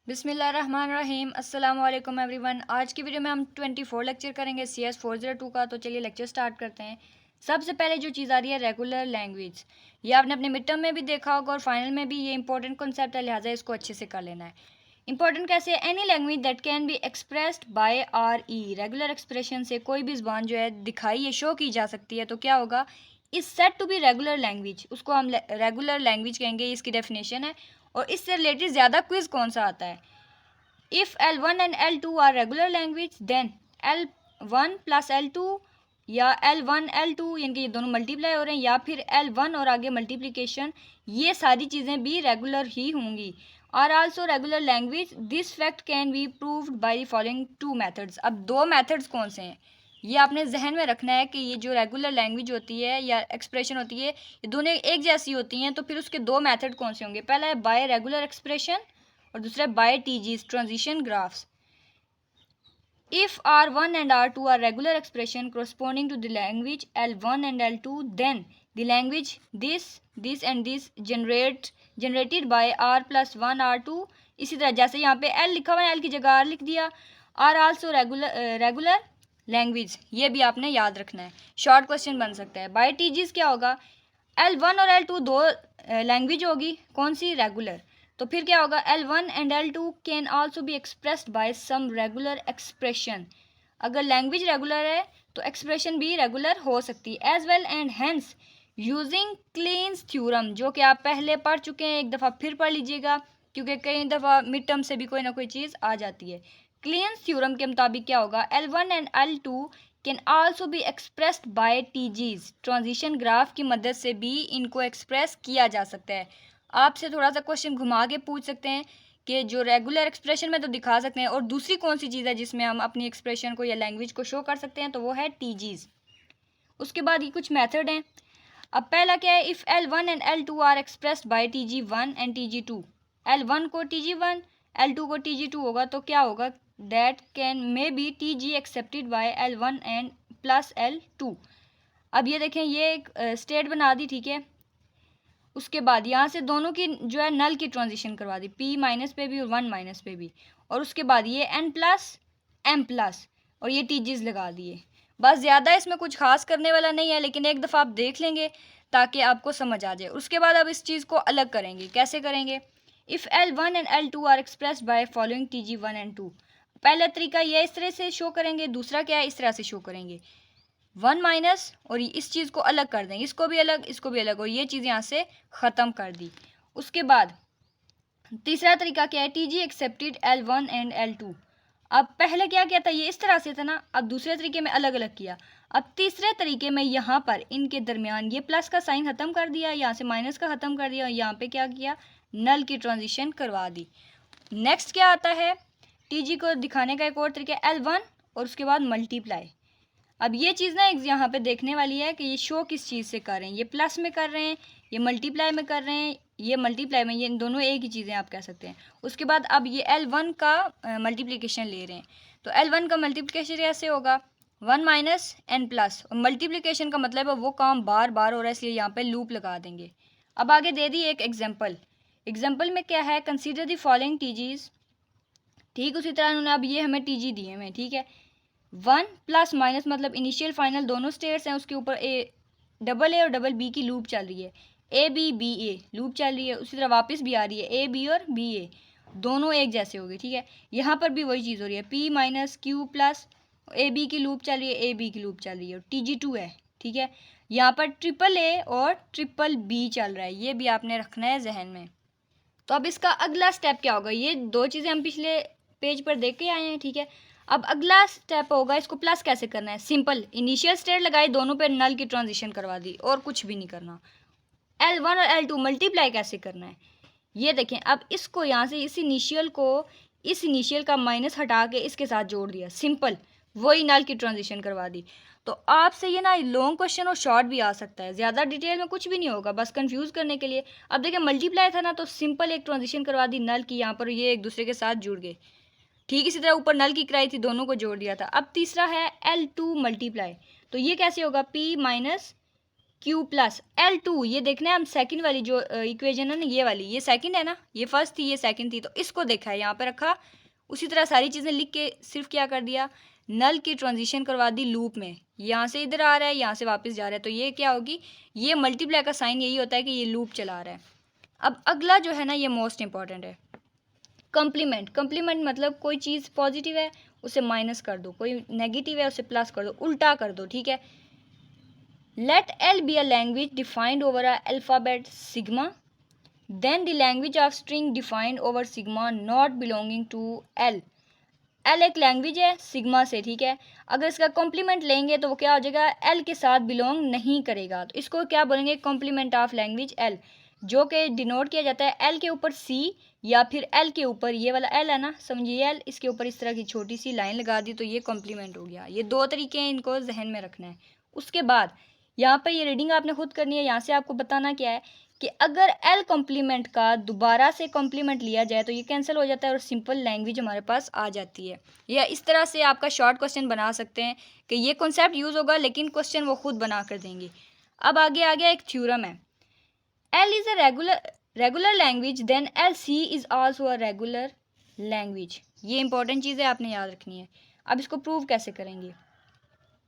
बिस्मिल्लाहिर्रहमानिर्रहीम अस्सलाम वालेकुम एवरीवन। आज की वीडियो में हम 24 लेक्चर करेंगे CS 402 का। तो चलिए लेक्चर स्टार्ट करते हैं। सबसे पहले जो चीज़ आ रही है रेगुलर लैंग्वेज, ये आपने अपने मिड टर्म में भी देखा होगा और फाइनल में भी। ये इंपॉर्टेंट कॉन्सेप्ट है, लिहाजा इसको अच्छे से कर लेना है। इंपॉर्टेंट कैसे है? Any language that can be expressed bye RE, regular expression से कोई भी ज़बान जो है दिखाई या शो की जा सकती है, तो क्या होगा? Is set to be regular language, उसको हम रेगुलर लैंग्वेज कहेंगे। इसकी डेफिनेशन है। और इससे रिलेटेड ज़्यादा क्विज कौन सा आता है? If L1 and L2 are regular language then L1 plus L2 या L1 L2 यानी कि ये दोनों मल्टीप्लाई हो रहे हैं, या फिर L1 और आगे मल्टीप्लिकेशन, ये सारी चीज़ें भी रेगुलर ही होंगी। Are also regular language, this fact can be proved by the following 2 methods. अब 2 मेथड्स कौन से हैं ये आपने जहन में रखना है कि ये जो रेगुलर लैंग्वेज होती है या एक्सप्रेशन होती है, ये दोनों एक जैसी होती हैं, तो फिर उसके 2 मेथड कौन से होंगे? पहला है बाय रेगुलर एक्सप्रेशन और दूसरा है by TGs, transition graphs. If R1 and R2 are regular expression corresponding to the language L1 and L2, then the language this and this generated by R plus 1 R2, इसी तरह जैसे यहाँ पे L लिखा हुआ है, L की जगह R लिख दिया, are also regular लैंग्वेज, ये भी आपने याद रखना है। शॉर्ट क्वेश्चन बन सकता है। बाय TGs क्या होगा? L1 और L2 दो लैंग्वेज होगी, कौन सी? रेगुलर। तो फिर क्या होगा? L1 and L2 can also be expressed by some regular expression. अगर लैंग्वेज रेगुलर है तो एक्सप्रेशन भी रेगुलर हो सकती है as well. And hence using Kleene's theorem, जो कि आप पहले पढ़ चुके हैं, एक दफ़ा फिर पढ़ लीजिएगा क्योंकि कई दफ़ा मिड टर्म से भी कोई ना कोई चीज़ आ जाती है। क्लीन्स थ्योरम के मुताबिक क्या होगा? L1 and L2 can also be expressed bye TGs, transition graph की मदद से भी इनको एक्सप्रेस किया जा सकता है। आपसे थोड़ा सा क्वेश्चन घुमा के पूछ सकते हैं कि जो रेगुलर एक्सप्रेशन में तो दिखा सकते हैं, और दूसरी कौन सी चीज़ है जिसमें हम अपनी एक्सप्रेशन को या लैंग्वेज को शो कर सकते हैं, तो वो है TGs। उसके बाद ये कुछ मेथड हैं। अब पहला क्या है? If L1 and L2 are expressed by TG1 and TG2, L1 को TG1, L2 को TG2 होगा, तो क्या होगा? That can may be TG accepted by L1 and plus L2। अब ये देखें, ये एक स्टेट बना दी, ठीक है। उसके बाद यहाँ से दोनों की जो है नल की ट्रांजिशन करवा दी, P माइनस पे भी और 1 माइनस पे भी। और उसके बाद ये N प्लस M प्लस और ये TGs लगा दिए। बस ज़्यादा इसमें कुछ खास करने वाला नहीं है, लेकिन एक दफ़ा आप देख लेंगे ताकि आपको समझ आ जाए। उसके बाद अब इस चीज़ को अलग करेंगे। कैसे करेंगे? If L1 and L2 are expressed by following TG1 and 2। पहला तरीका ये इस तरह से शो करेंगे, दूसरा क्या है? इस तरह से शो करेंगे, 1 माइनस और इस चीज़ को अलग कर देंगे, इसको भी अलग, इसको भी अलग, और ये चीज़ यहाँ से ख़त्म कर दी। उसके बाद तीसरा तरीका क्या है? TG accepted L1 and L2। अब पहले क्या किया था? ये इस तरह से था ना, अब दूसरे तरीके में अलग अलग किया। अब तीसरे तरीके में यहाँ पर इनके दरमियान ये प्लस का साइन ख़त्म कर दिया, यहाँ से माइनस का ख़त्म कर दिया, और यहाँ पे क्या किया? नल की ट्रांजिशन करवा दी। नेक्स्ट क्या आता है? TG को दिखाने का एक और तरीका, L1 और उसके बाद मल्टीप्लाई। अब ये चीज़ ना यहाँ पे देखने वाली है कि ये शो किस चीज़ से कर रहे हैं। ये प्लस में कर रहे हैं, ये मल्टीप्लाई में कर रहे हैं, ये मल्टीप्लाई में, ये दोनों एक ही चीज़ें आप कह सकते हैं। उसके बाद अब ये L1 का मल्टीप्लिकेशन ले रहे हैं, तो L1 का मल्टीप्लिकेशन कैसे होगा? 1 माइनस N प्लस, और मल्टीप्लिकेशन का मतलब है वो काम बार बार हो रहा है, इसलिए यहाँ पे लूप लगा देंगे। अब आगे दे दी एक एग्जाम्पल। एग्जाम्पल में क्या है? Consider the following TGs। ठीक उसी तरह उन्होंने अब ये हमें TG दिए हैं, ठीक है। 1 प्लस माइनस मतलब इनिशियल फाइनल दोनों स्टेट्स हैं, उसके ऊपर डबल ए और डबल बी की लूप चल रही है, ABBA लूप चल रही है। उसी तरह वापस भी आ रही है AB और BA, दोनों एक जैसे हो गए, ठीक है। यहाँ पर भी वही चीज़ हो रही है, P minus Q plus AB की लूप चल रही है, AB की लूप चल रही है, और TG2 है, ठीक है। यहाँ पर AAA और BBB चल रहा है, ये भी आपने रखना है जहन में। तो अब इसका अगला स्टेप क्या होगा? ये दो चीज़ें हम पिछले पेज पर देख के आए हैं, ठीक है। अब अगला स्टेप होगा, इसको प्लस कैसे करना है? सिंपल, इनिशियल स्टेट लगाई, दोनों पे नल की ट्रांजिशन करवा दी, और कुछ भी नहीं करना। L1 और L2 मल्टीप्लाई कैसे करना है? ये देखें, अब इसको यहाँ से इस इनिशियल का माइनस हटा के इसके साथ जोड़ दिया, सिंपल, वही नल की ट्रांजिशन करवा दी। तो आपसे ये ना लॉन्ग क्वेश्चन और शॉर्ट भी आ सकता है, ज़्यादा डिटेल में कुछ भी नहीं होगा, बस कंफ्यूज करने के लिए। अब देखिए, मल्टीप्लाई था ना, तो सिंपल एक ट्रांजिशन करवा दी नल की, यहाँ पर ये एक दूसरे के साथ जुड़ गए। ठीक इसी तरह ऊपर नल की कराई थी, दोनों को जोड़ दिया था। अब तीसरा है L2 मल्टीप्लाई, तो ये कैसे होगा? P minus Q plus L2, ये देखना है हम सेकंड वाली जो इक्वेशन है ना, ये वाली, ये सेकंड है ना, ये फर्स्ट थी ये सेकंड थी, तो इसको देखा है यहाँ पे रखा, उसी तरह सारी चीज़ें लिख के सिर्फ क्या कर दिया, नल की ट्रांजिशन करवा दी लूप में, यहाँ से इधर आ रहा है, यहाँ से वापस जा रहा है, तो ये क्या होगी, ये मल्टीप्लाई का साइन यही होता है कि ये लूप चला रहा है। अब अगला जो है ना, ये मोस्ट इंपॉर्टेंट है, कम्प्लीमेंट। कम्प्लीमेंट मतलब कोई चीज़ पॉजिटिव है उसे माइनस कर दो, कोई नेगेटिव है उसे प्लस कर दो, उल्टा कर दो, ठीक है। Let L be a language defined over a alphabet sigma, then the language of string defined over sigma not belonging to L. L एक लैंग्वेज है सिग्मा से, ठीक है। अगर इसका कॉम्प्लीमेंट लेंगे तो वो क्या हो जाएगा, एल के साथ बिलोंग नहीं करेगा, तो इसको क्या बोलेंगे, कॉम्प्लीमेंट ऑफ लैंग्वेज एल, जो कि डिनोट किया जाता है एल के ऊपर सी, या फिर एल के ऊपर ये वाला एल है ना, समझिए एल, इसके ऊपर इस तरह की छोटी सी लाइन लगा दी, तो ये कॉम्प्लीमेंट हो गया। ये दो तरीके हैं, इनको जहन में रखना है। उसके बाद यहाँ पर ये रीडिंग आपने खुद करनी है, यहाँ से आपको बताना क्या है कि अगर एल कॉम्प्लीमेंट का दोबारा से कॉम्प्लीमेंट लिया जाए तो ये कैंसिल हो जाता है और सिंपल लैंग्वेज हमारे पास आ जाती है। या इस तरह से आपका शॉर्ट क्वेश्चन बना सकते हैं कि ये कॉन्सेप्ट यूज़ होगा, लेकिन क्वेश्चन वो खुद बना कर देंगे। अब आगे आ गया एक थ्योरम है, L is a regular language then L C is also a regular language. ये इंपॉर्टेंट चीज़ है, आपने याद रखनी है। अब इसको प्रूव कैसे करेंगे,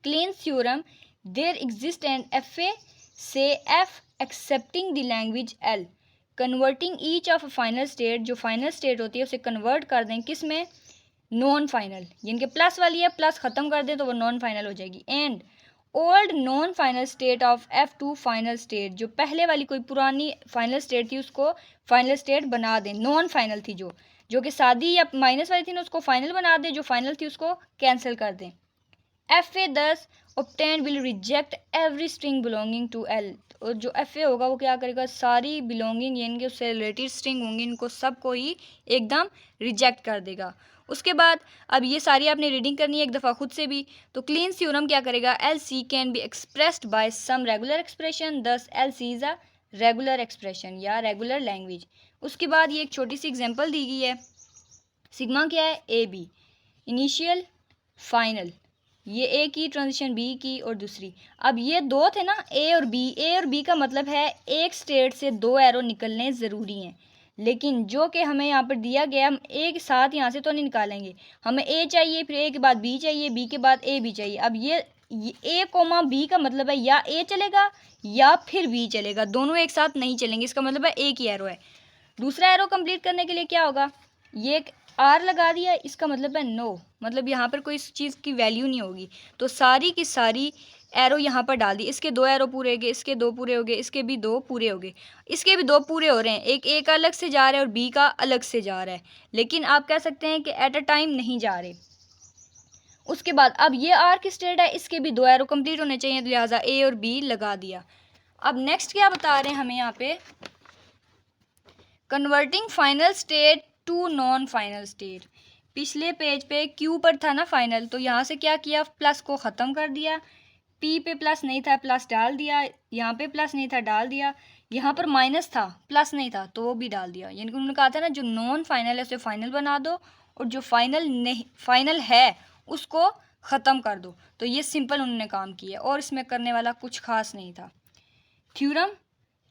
Kleene theorem, there exist an F A say F accepting the language L, converting each of a final state, जो फाइनल स्टेट होती है उसे कन्वर्ट कर दें किस में, नॉन फाइनल, जिनके प्लस वाली है प्लस ख़त्म कर दें तो वो नॉन फाइनल हो जाएगी। And old non final state of F two final state, जो पहले वाली कोई पुरानी फाइनल स्टेट थी उसको फाइनल स्टेट बना दें, नॉन फाइनल थी जो कि सादी या माइनस वाली थी ना उसको फाइनल बना दें, जो फाइनल थी उसको कैंसिल कर दें। एफ ए दस obtained will reject every string belonging to L, और जो एफ ए होगा वो क्या करेगा, सारी बिलोंगिंग यानी कि उससे रिलेटेड स्ट्रिंग होंगी इनको सबको ही एकदम रिजेक्ट कर देगा। उसके बाद अब ये सारी आपने रीडिंग करनी है एक दफ़ा खुद से भी। तो क्लीन थ्योरम क्या करेगा, L C can be expressed by some regular expression, thus L C is a regular expression या रेगुलर लैंग्वेज। उसके बाद ये एक छोटी सी एग्जांपल दी गई है, सिग्मा क्या है, ए बी, इनिशियल फाइनल, ये ए की ट्रांजिशन बी की और दूसरी। अब ये दो थे ना ए और बी का मतलब है एक स्टेट से दो एरो निकलने ज़रूरी हैं, लेकिन जो कि हमें यहाँ पर दिया गया हम एक साथ यहाँ से तो नहीं निकालेंगे, हमें ए चाहिए, फिर ए के बाद बी चाहिए, बी के बाद ए भी चाहिए। अब ये ए कोमा बी का मतलब है या ए चलेगा या फिर बी चलेगा, दोनों एक साथ नहीं चलेंगे, इसका मतलब है एक ही एरो है। दूसरा एरो कंप्लीट करने के लिए क्या होगा, ये एक आर लगा दिया, इसका मतलब है नो, मतलब यहाँ पर कोई इस चीज़ की वैल्यू नहीं होगी, तो सारी की सारी एरो यहाँ पर डाल दी, इसके दो एरो पूरे हो गए, इसके दो पूरे हो गए, इसके भी दो पूरे हो गए, इसके भी दो पूरे हो रहे हैं, एक ए का अलग से जा रहा है और बी का अलग से जा रहा है, लेकिन आप कह सकते हैं कि एट अ टाइम नहीं जा रहे। उसके बाद अब ये आर की स्टेट है, इसके भी दो एरो कंप्लीट होने चाहिए, तो लिहाजा ए और बी लगा दिया। अब नेक्स्ट क्या बता रहे हैं हमें यहाँ पे, converting final state to non final state. पिछले पेज पे क्यू पर था ना फाइनल, तो यहाँ से क्या किया, प्लस को ख़त्म कर दिया, पी पे प्लस नहीं था प्लस डाल दिया, यहाँ पे प्लस नहीं था डाल दिया, यहाँ पर माइनस था प्लस नहीं था तो वो भी डाल दिया। यानी कि उन्होंने कहा था ना जो नॉन फाइनल है उसे फाइनल बना दो और जो फाइनल नहीं फाइनल है उसको ख़त्म कर दो। तो ये सिंपल उन्होंने काम किया और इसमें करने वाला कुछ खास नहीं था। Theorem,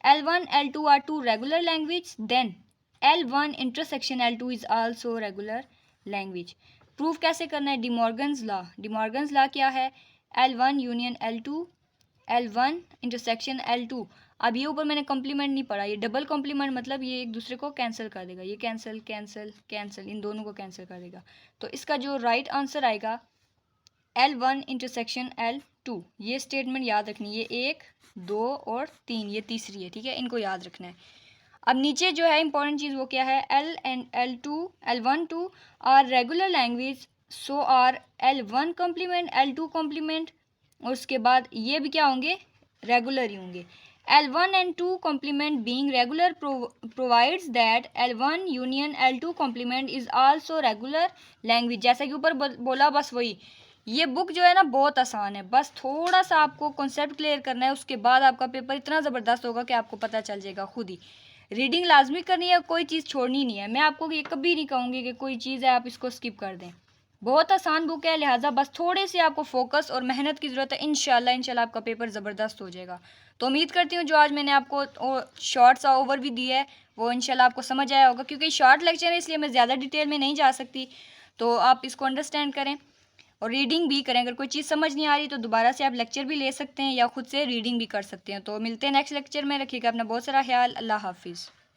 L1 L2 are two regular language, then L1 intersection L2 is also regular language। Proof कैसे करना है, डिमॉर्गन्स लॉ। डिमॉर्गन्स लॉ क्या है, L1 union L2, L1 intersection L2। अब ये ऊपर मैंने कॉम्प्लीमेंट नहीं पढ़ा, ये डबल कॉम्प्लीमेंट मतलब ये एक दूसरे को कैंसिल कर देगा, ये कैंसिल कैंसिल कैंसिल इन दोनों को कैंसिल कर देगा। तो इसका जो राइट आंसर आएगा L1 इंटरसेक्शन L2। ये स्टेटमेंट याद रखनी है, ये 1 2 और 3 ये तीसरी है, ठीक है, इनको याद रखना है। अब नीचे जो है इंपॉर्टेंट चीज़ वो क्या है, L and L1 2 are regular language, so are L1 complement L2 complement, और उसके बाद ये भी क्या होंगे, रेगुलर ही होंगे। L1 and 2 complement being regular provides that L1 union L2 complement is also regular language। जैसा कि ऊपर बोला बस वही, ये बुक जो है ना बहुत आसान है, बस थोड़ा सा आपको कॉन्सेप्ट क्लियर करना है, उसके बाद आपका पेपर इतना ज़बरदस्त होगा कि आपको पता चल जाएगा खुद ही। रीडिंग लाजमी करनी है, कोई चीज़ छोड़नी नहीं है, मैं आपको ये कभी नहीं कहूँगी कि कोई चीज़ है आप इसको स्किप कर दें। बहुत आसान बुक है, लिहाजा बस थोड़े से आपको फोकस और मेहनत की ज़रूरत है, इंशाल्लाह आपका पेपर ज़बरदस्त हो जाएगा। तो उम्मीद करती हूँ जो आज मैंने आपको शॉर्ट सा ओवर भी दिया है वो इंशाल्लाह आपको समझ आया होगा, क्योंकि शॉर्ट लेक्चर है इसलिए मैं ज़्यादा डिटेल में नहीं जा सकती। तो आप इसको अंडरस्टैंड करें और रीडिंग भी करें। अगर कोई चीज़ समझ नहीं आ रही तो दोबारा से आप लेक्चर भी ले सकते हैं या खुद से रीडिंग भी कर सकते हैं। तो मिलते हैं नेक्स्ट लेक्चर में। रखिएगा अपना बहुत सारा ख्याल। अल्लाह हाफिज़।